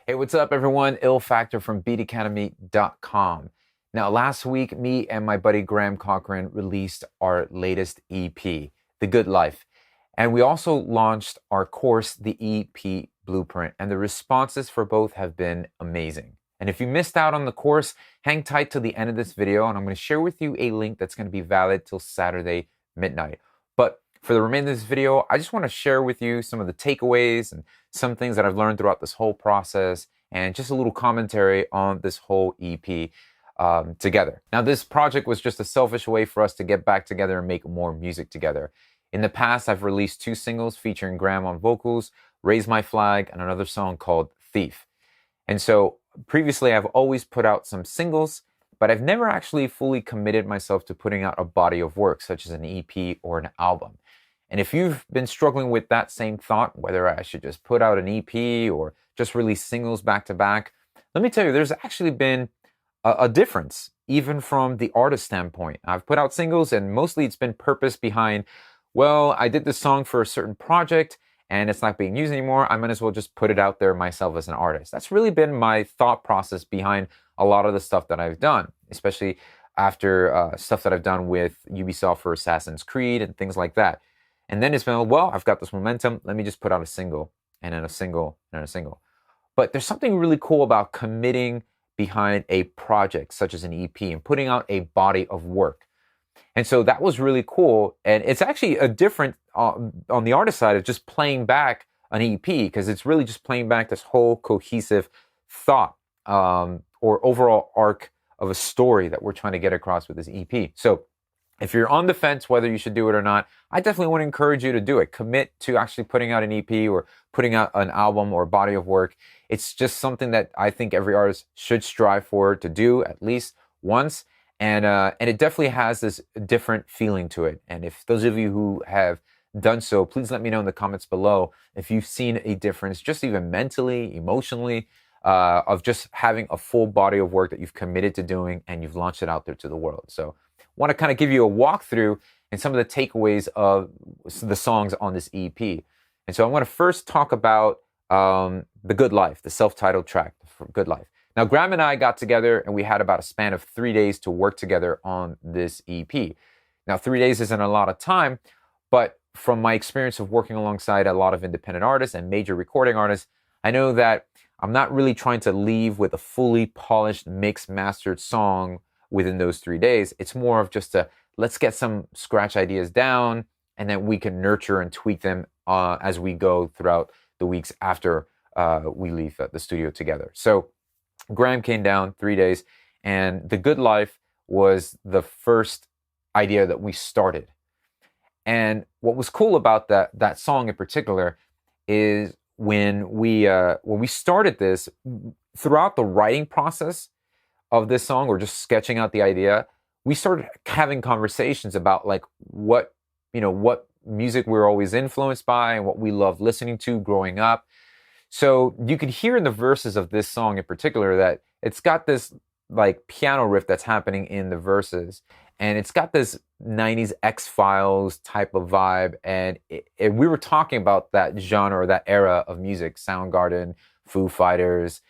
Hey, what's up, everyone? Ill Factor from beatacademy.com. Now, last week, me and my buddy Graham Cochran released our latest EP, The Good Life. And we also launched our course, the EP Blueprint. And the responses for both have been amazing. And if you missed out on the course, hang tight till the end of this video, and I'm going to share with you a link that's going to be valid till Saturday midnight. But for the remainder of this video, I just want to share with you some of the takeaways and some things that I've learned throughout this whole process, and just a little commentary on this whole EP together. Now, this project was just a selfish way for us to get back together and make more music together. In the past, I've released 2 singles featuring Graham on vocals, Raise My Flag, and another song called Thief. And so previously, I've always put out some singles, but I've never actually fully committed myself to putting out a body of work, such as an EP or an album. And if you've been struggling with that same thought, whether I should just put out an EP or just release singles back to back, let me tell you, there's actually been a difference, even from the artist standpoint. I've put out singles, and mostly it's been purpose behind, well, I did this song for a certain project and it's not being used anymore. I might as well just put it out there myself as an artist. That's really been my thought process behind a lot of the stuff that I've done, especially after stuff that I've done with Ubisoft for Assassin's Creed and things like that. And then it's been, well, I've got this momentum. Let me just put out a single, and then a single, and then a single. But there's something really cool about committing behind a project such as an EP and putting out a body of work. And so that was really cool. And it's actually a different, on the artist side, of just playing back an EP, because it's really just playing back this whole cohesive thought or overall arc of a story that we're trying to get across with this EP. So if you're on the fence whether you should do it or not, I definitely want to encourage you to do it. Commit to actually putting out an EP or putting out an album or body of work. It's just something that I think every artist should strive for to do at least once. And it definitely has this different feeling to it. And if those of you who have done so, please let me know in the comments below if you've seen a difference, just even mentally, emotionally, of just having a full body of work that you've committed to doing and you've launched it out there to the world. So want to kind of give you a walkthrough and some of the takeaways of the songs on this EP. And so I want to first talk about The Good Life, the self-titled track for Good Life. Now, Graham and I got together and we had about a span of 3 days to work together on this EP. Now, 3 days isn't a lot of time, but from my experience of working alongside a lot of independent artists and major recording artists, I know that I'm not really trying to leave with a fully polished, mixed, mastered song within those 3 days. It's more of just let's get some scratch ideas down, and then we can nurture and tweak them as we go throughout the weeks after we leave the studio together. So Graham came down 3 days, and The Good Life was the first idea that we started. And what was cool about that song in particular is when we started this, throughout the writing process of this song, or just sketching out the idea, we started having conversations about like what music we were always influenced by and what we loved listening to growing up. So you could hear in the verses of this song in particular that it's got this like piano riff that's happening in the verses, and it's got this 90s X-Files type of vibe. And we were talking about that genre or that era of music, Soundgarden, Foo Fighters,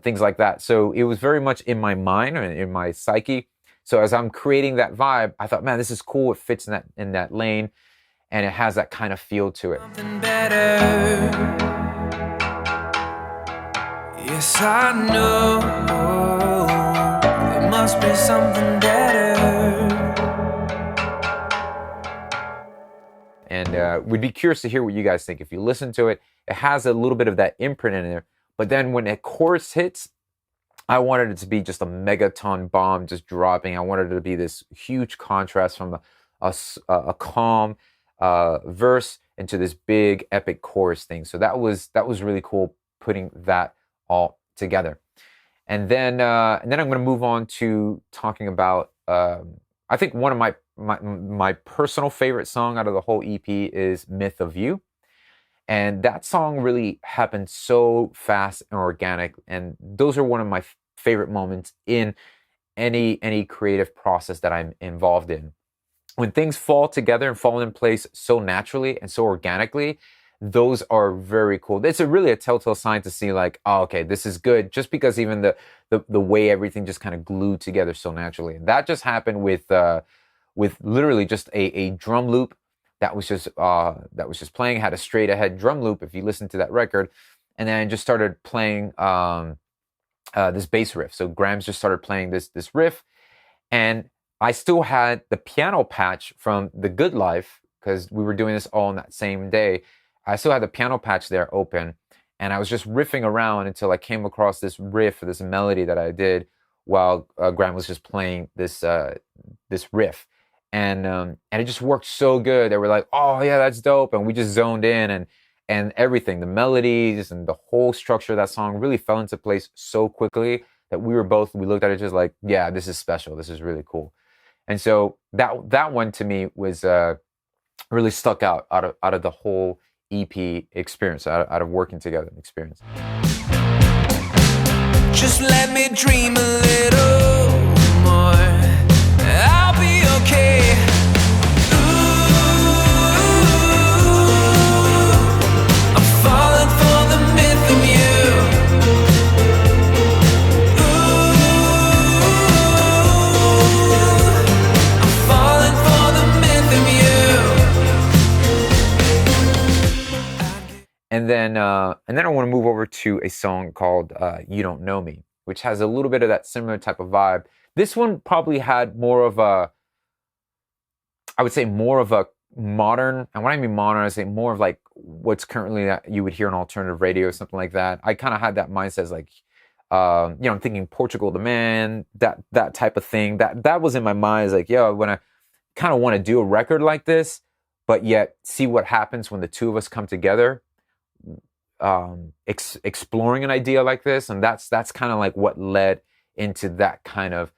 things like that. So it was very much in my mind and in my psyche. So as I'm creating that vibe, I thought, man, this is cool. It fits in that lane, and it has that kind of feel to it. Something better. Yes, I know there must be something better. And we'd be curious to hear what you guys think. If you listen to it, it has a little bit of that imprint in there. But then when the chorus hits, I wanted it to be just a megaton bomb just dropping. I wanted it to be this huge contrast from a calm verse into this big epic chorus thing. So that was really cool, putting that all together. And then I'm going to move on to talking about I think one of my personal favorite song out of the whole EP is Myth of You. And that song really happened so fast and organic. And those are one of my favorite moments in any creative process that I'm involved in. When things fall together and fall in place so naturally and so organically, those are very cool. It's really a telltale sign to see like, oh, okay, this is good, just because even the way everything just kind of glued together so naturally. And that just happened with literally just a drum loop that was just playing. It had a straight ahead drum loop if you listen to that record, and then just started playing this bass riff. So Grams just started playing this riff, and I still had the piano patch from The Good Life, because we were doing this all on that same day. I still had the piano patch there open, and I was just riffing around until I came across this riff, this melody that I did while Graham was just playing this riff, and it just worked so good. They were like, "Oh yeah, that's dope," and we just zoned in, and everything, the melodies and the whole structure of that song really fell into place so quickly that we looked at it just like, "Yeah, this is special. This is really cool." And so that one to me was really stuck out of the whole EP experience, out of working together experience. Just let me dream a little more. I'll be okay. Ooh, I'm falling for the myth of you. Ooh, I'm falling for the myth of you. And then I want to move over to a song called "You Don't Know Me," which has a little bit of that similar type of vibe. This one probably had more of a, I would say more of a modern, and when I mean modern, I say more of like what's currently that you would hear on alternative radio or something like that. I kind of had that mindset as like, I'm thinking Portugal the Man, that type of thing. That was in my mind, is like, yo, when I kind of want to do a record like this, but yet see what happens when the two of us come together, exploring an idea like this. And that's kind of like what led into that kind of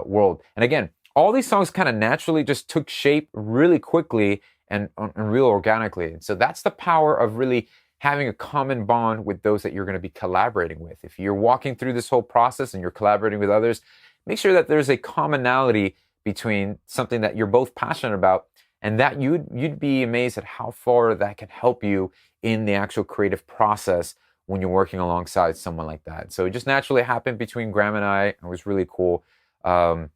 world. And again, all these songs kind of naturally just took shape really quickly and real organically. And so that's the power of really having a common bond with those that you're going to be collaborating with. If you're walking through this whole process and you're collaborating with others, make sure that there's a commonality between something that you're both passionate about, and that you'd be amazed at how far that can help you in the actual creative process when you're working alongside someone like that. So it just naturally happened between Graham and I. It was really cool to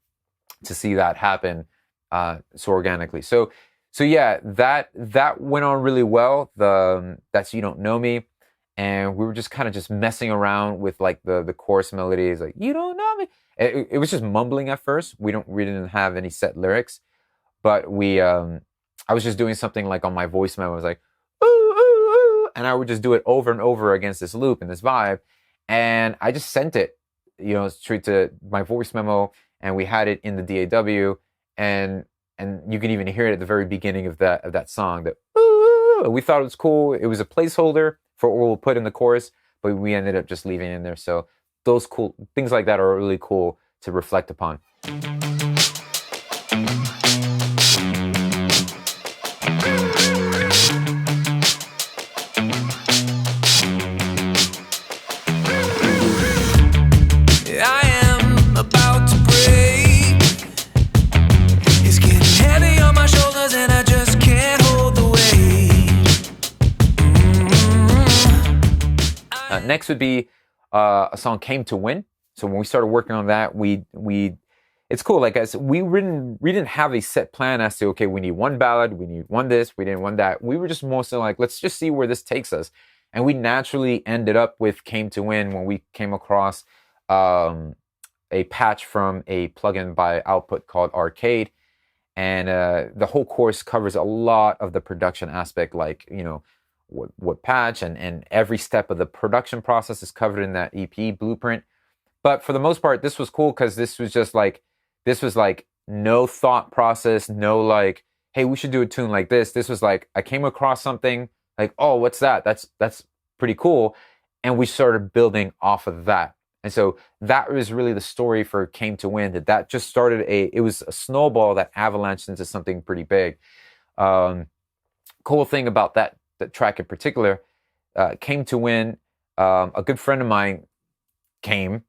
see that happen so organically. So yeah, that went on really well. That's "You Don't Know Me," and we were just kind of just messing around with like the chorus melodies, like "You don't know me." It was just mumbling at first. We didn't have any set lyrics, but I was just doing something like on my voice memo. I was like, ooh, ooh, ooh, and I would just do it over and over against this loop and this vibe, and I just sent it, straight to my voice memo, and we had it in the DAW, and you can even hear it at the very beginning of that song. That ooh, we thought it was cool. It was a placeholder for what we'll put in the chorus, but we ended up just leaving it in there. So those cool things like that are really cool to reflect upon. Next would be a song, "Came to Win." So when we started working on that, it's cool. Like I said, we didn't have a set plan as to, okay, we need one ballad, we need one this, we didn't want that. We were just mostly like, let's just see where this takes us. And we naturally ended up with "Came to Win" when we came across a patch from a plugin by Output called Arcade. And the whole course covers a lot of the production aspect, like, what patch, and every step of the production process is covered in that EP blueprint. But for the most part, this was cool because this was like no thought process, no like, hey, we should do a tune like this. This was like, I came across something like, oh, what's that? That's pretty cool. And we started building off of that. And so that was really the story for "Came to Win, that just started it was a snowball that avalanched into something pretty big. Cool thing about that track in particular, "Came to Win," a good friend of mine came,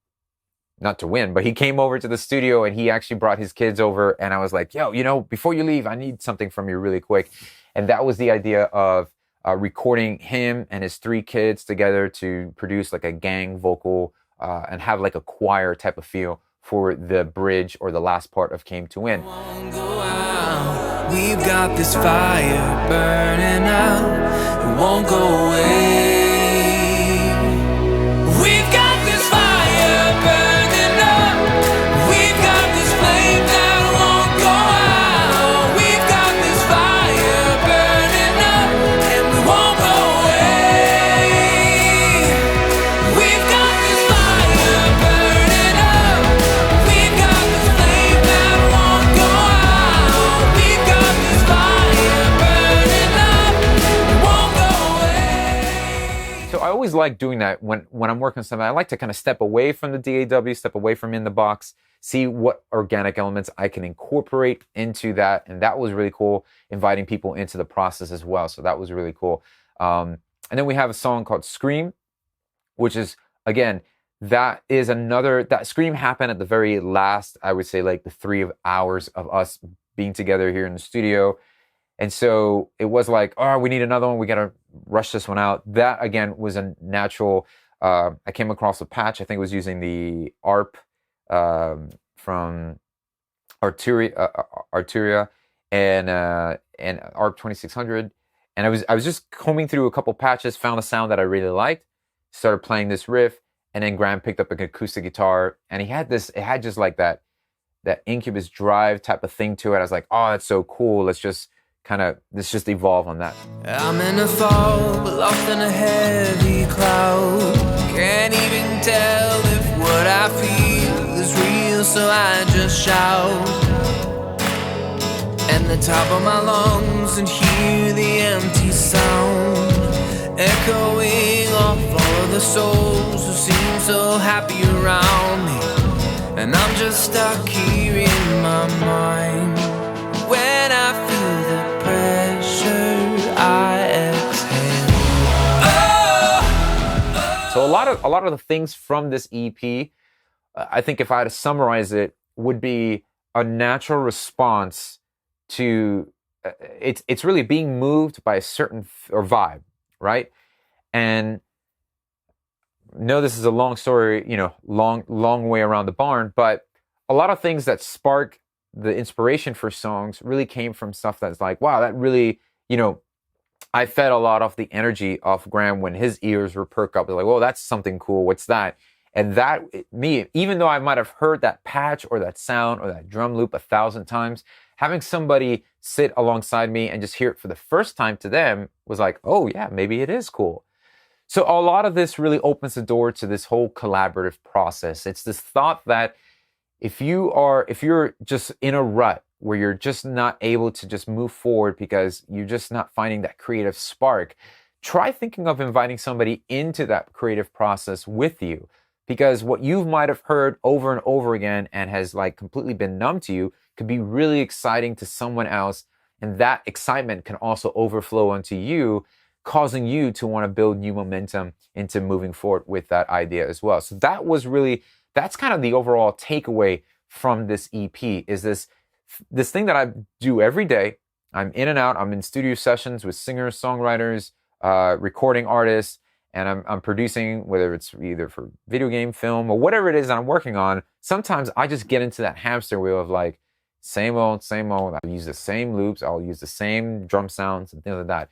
not to win, but he came over to the studio, and he actually brought his kids over, and I was like, yo, before you leave, I need something from you really quick. And that was the idea of recording him and his 3 kids together to produce like a gang vocal and have like a choir type of feel for the bridge or the last part of Came to Win. We've got this fire burning out, it won't go away. We've got this fire burning up, we've got this flame that won't go out. We've got this fire burning up, and we won't go away. We've got this fire burning up, we've got this flame that won't go out. We've got this fire burning up, it won't go away. So I always like doing that when I'm working on something. I like to kind of step away from the DAW, step away from in the box, see what organic elements I can incorporate into that. And that was really cool, inviting people into the process as well. So that was really cool. And then we have a song called Scream, which is, again, that Scream happened at the very last, I would say, like the 3 hours of us being together here in the studio. And so it was like, oh, we need another one. We got to rush this one out. That, again, was a natural. I came across a patch. I think it was using the ARP from Arturia and ARP 2600. And I was just combing through a couple patches, found a sound that I really liked, started playing this riff, and then Graham picked up an acoustic guitar, and it had just like that Incubus Drive type of thing to it. I was like, oh, that's so cool. Let's just evolve on that. I'm in a fog, lost in a heavy cloud. Can't even tell if what I feel is real, so I just shout at the top of my lungs and hear the empty sound echoing off all of the souls who seem so happy around me. And I'm just stuck here in my mind. When I feel the pressure, I exhale. Oh, So a lot of the things from this EP, I think if I had to summarize it, would be a natural response to it's really being moved by a certain or vibe, right? And no, this is a long story, long way around the barn, but a lot of things that spark the inspiration for songs really came from stuff that's like, wow, that really, I fed a lot off the energy of Graham when his ears were perked up. They're like, whoa, that's something cool. What's that? And that, even though I might have heard that patch or that sound or that drum loop 1,000 times, having somebody sit alongside me and just hear it for the first time to them was like, oh yeah, maybe it is cool. So a lot of this really opens the door to this whole collaborative process. It's this thought that if you're just in a rut where you're just not able to just move forward because you're just not finding that creative spark, try thinking of inviting somebody into that creative process with you. Because what you might have heard over and over again and has like completely been numb to you could be really exciting to someone else. And that excitement can also overflow onto you, causing you to want to build new momentum into moving forward with that idea as well. So that's kind of the overall takeaway from this EP, is this thing that I do every day. I'm in and out. I'm in studio sessions with singers, songwriters, recording artists, and I'm producing, whether it's either for video game, film, or whatever it is that I'm working on. Sometimes I just get into that hamster wheel of like, same old. I'll use the same loops. I'll use the same drum sounds and things like that.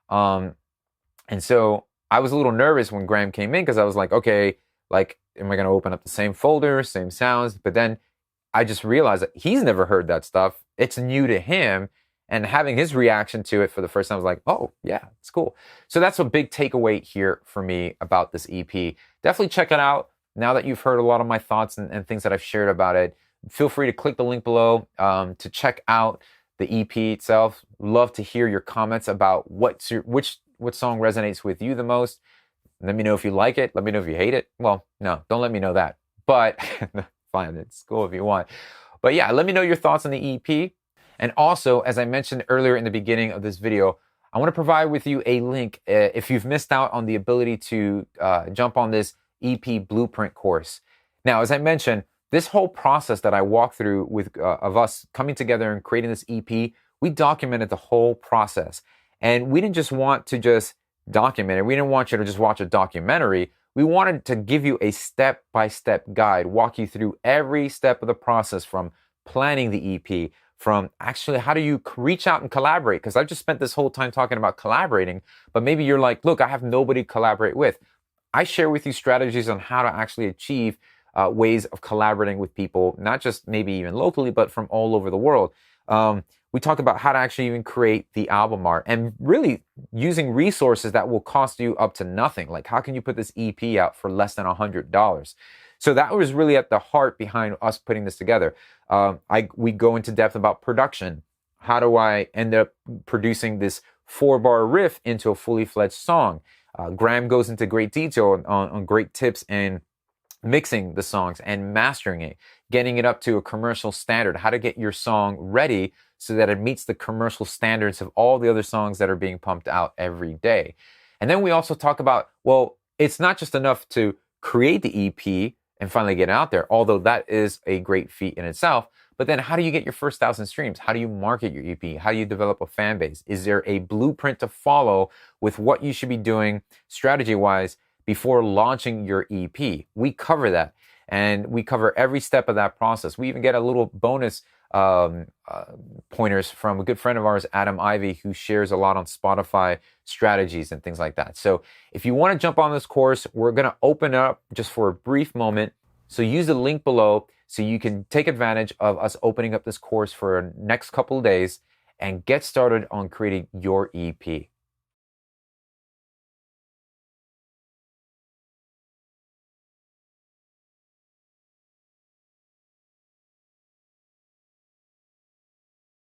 And so I was a little nervous when Graham came in because I was like, okay, like, am I going to open up the same folder, same sounds? But then I just realized that he's never heard that stuff. It's new to him. And having his reaction to it for the first time, I was like, oh, yeah, it's cool. So that's a big takeaway here for me about this EP. Definitely check it out. Now that you've heard a lot of my thoughts and things that I've shared about it, feel free to click the link below to check out the EP itself. Love to hear your comments about what song resonates with you the most. Let me know if you like it. Let me know if you hate it. Well, no, don't let me know that. But fine, it's cool if you want. But yeah, let me know your thoughts on the EP. And also, as I mentioned earlier in the beginning of this video, I want to provide with you a link if you've missed out on the ability to jump on this EP Blueprint course. Now, as I mentioned, this whole process that I walked through of us coming together and creating this EP, we documented the whole process. And we didn't just want to just document it. We didn't want you to just watch a documentary. We wanted to give you a step-by-step guide, walk you through every step of the process from planning the EP, from actually how do you reach out and collaborate? Because I've just spent this whole time talking about collaborating, but maybe you're like, look, I have nobody to collaborate with. I share with you strategies on how to actually achieve ways of collaborating with people, not just maybe even locally, but from all over the world. We talk about how to actually even create the album art and really using resources that will cost you up to nothing. Like, how can you put this EP out for less than $100? So that was really at the heart behind us putting this together. We go into depth about production. How do I end up producing this 4-bar riff into a fully fledged song? Graham goes into great detail on great tips in mixing the songs and mastering it, getting it up to a commercial standard, how to get your song ready so that it meets the commercial standards of all the other songs that are being pumped out every day. And then we also talk about, well, it's not just enough to create the EP and finally get it out there, although that is a great feat in itself. But then how do you get your first 1,000 streams? How do you market your EP? How do you develop a fan base? Is there a blueprint to follow with what you should be doing strategy-wise before launching your EP? We cover that, and we cover every step of that process. We even get a little bonus pointers from a good friend of ours, Adam Ivy, who shares a lot on Spotify strategies and things like that. So if you want to jump on this course, we're going to open up just for a brief moment. So use the link below so you can take advantage of us opening up this course for the next couple of days and get started on creating your EP.